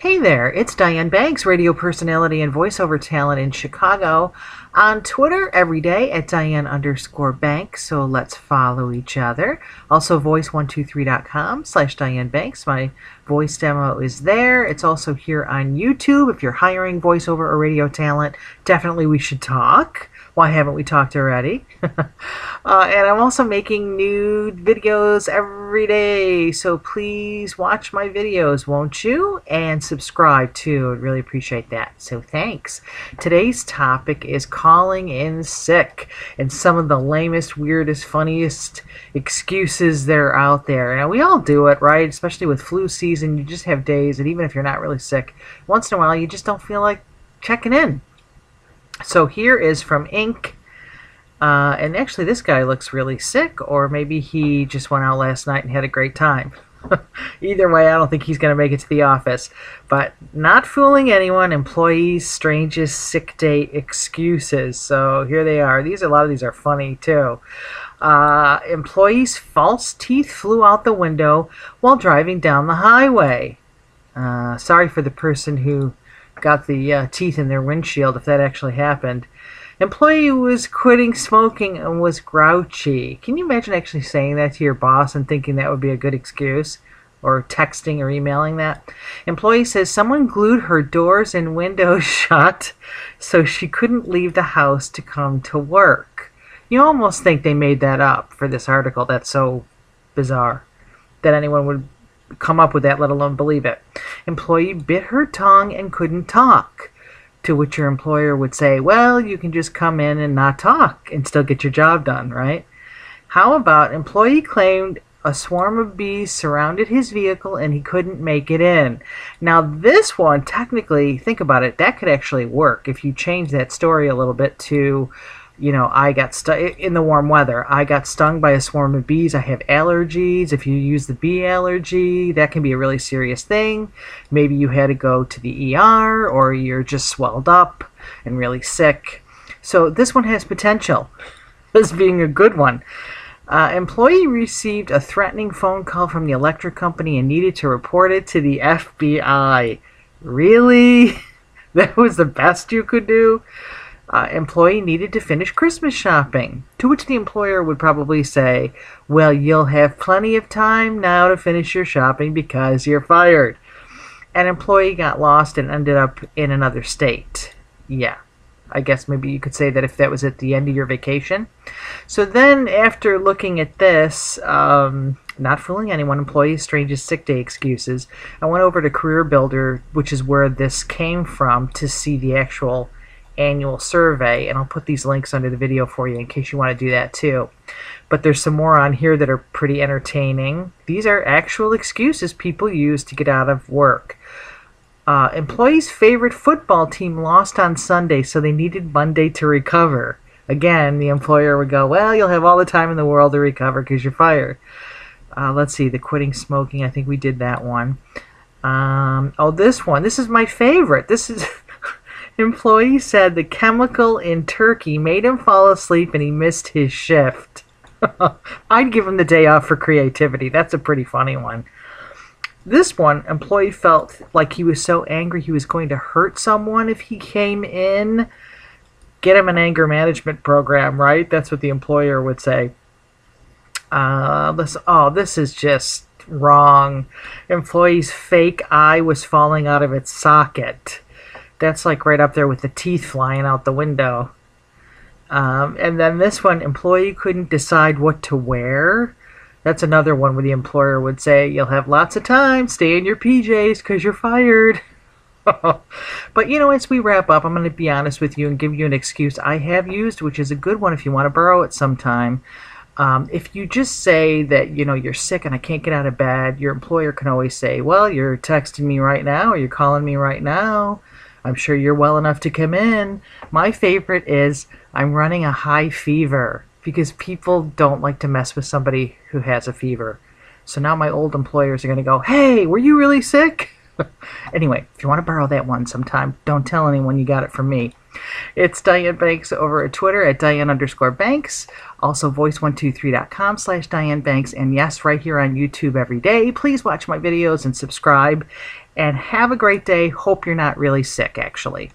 Hey there, it's Diane Banks, radio personality and voiceover talent in Chicago. On Twitter every day at Diane_Banks, so let's follow each other. Also, voice123.com/Diane Banks. My voice demo is there. It's also here on YouTube. If you're hiring voiceover or radio talent, definitely we should talk. Why haven't we talked already? And I'm also making new videos every day, so please watch my videos, won't you? And subscribe too. I'd really appreciate that. So thanks. Today's topic is calling in sick and some of the lamest, weirdest, funniest excuses that are out there. Now, we all do it, right? Especially with flu season, you just have days, and even if you're not really sick, once in a while you just don't feel like checking in. So here is from Inc. And actually this guy looks really sick, or maybe he just went out last night and had a great time. Either way, I don't think he's going to make it to the office. But not fooling anyone, employees' strangest sick day excuses. So here they are. A lot of these are funny too. Employees' false teeth flew out the window while driving down the highway. Sorry for the person who got the teeth in their windshield, if that actually happened. Employee was quitting smoking and was grouchy. Can you imagine actually saying that to your boss and thinking that would be a good excuse? Or texting or emailing that? Employee says someone glued her doors and windows shut so she couldn't leave the house to come to work. You almost think they made that up for this article. That's so bizarre that anyone would come up with that, let alone believe it. Employee bit her tongue and couldn't talk, to which your employer would say, well, you can just come in and not talk and still get your job done, right? How about employee claimed a swarm of bees surrounded his vehicle and he couldn't make it in. Now this one, technically, think about it, that could actually work if you change that story a little bit to, I got stuck in the warm weather. I got stung by a swarm of bees. I have allergies. If you use the bee allergy, that can be a really serious thing. Maybe you had to go to the ER, or you're just swelled up and really sick. So this one has potential as being a good one. Employee received a threatening phone call from the electric company and needed to report it to the FBI. Really? That was the best you could do? Employee needed to finish Christmas shopping, to which the employer would probably say, well, you'll have plenty of time now to finish your shopping because you're fired. An employee got lost and ended up in another state. Yeah, I guess maybe you could say that if that was at the end of your vacation. So then after looking at this, not fooling anyone, employees' strangest sick day excuses, I went over to Career Builder, which is where this came from, to see the actual annual survey, and I'll put these links under the video for you in case you want to do that too. But there's some more on here that are pretty entertaining. These are actual excuses people use to get out of work. Employees' favorite football team lost on Sunday, so they needed Monday to recover. Again, the employer would go, well, you'll have all the time in the world to recover because you're fired. Let's see, the quitting smoking, I think we did that one. This one, this is my favorite. This is employee said the chemical in turkey made him fall asleep and he missed his shift. I'd give him the day off for creativity. That's a pretty funny one. This one, employee felt like he was so angry he was going to hurt someone if he came in. Get him an anger management program, right? That's what the employer would say. This is just wrong. Employee's fake eye was falling out of its socket. That's like right up there with the teeth flying out the window. And then this one, employee couldn't decide what to wear. That's another one where the employer would say, you'll have lots of time, stay in your PJs because you're fired. But as we wrap up, I'm going to be honest with you and give you an excuse I have used, which is a good one if you want to borrow it sometime. If you just say that, you're sick and I can't get out of bed, your employer can always say, well, you're texting me right now or you're calling me right now. I'm sure you're well enough to come in. My favorite is, I'm running a high fever, because people don't like to mess with somebody who has a fever. So now my old employers are going to go, hey, were you really sick? Anyway, if you want to borrow that one sometime, don't tell anyone you got it from me. It's Diane Banks over at Twitter at Diane_Banks. Also, voice123.com/Diane Banks. And yes, right here on YouTube every day. Please watch my videos and subscribe. And have a great day. Hope you're not really sick, actually.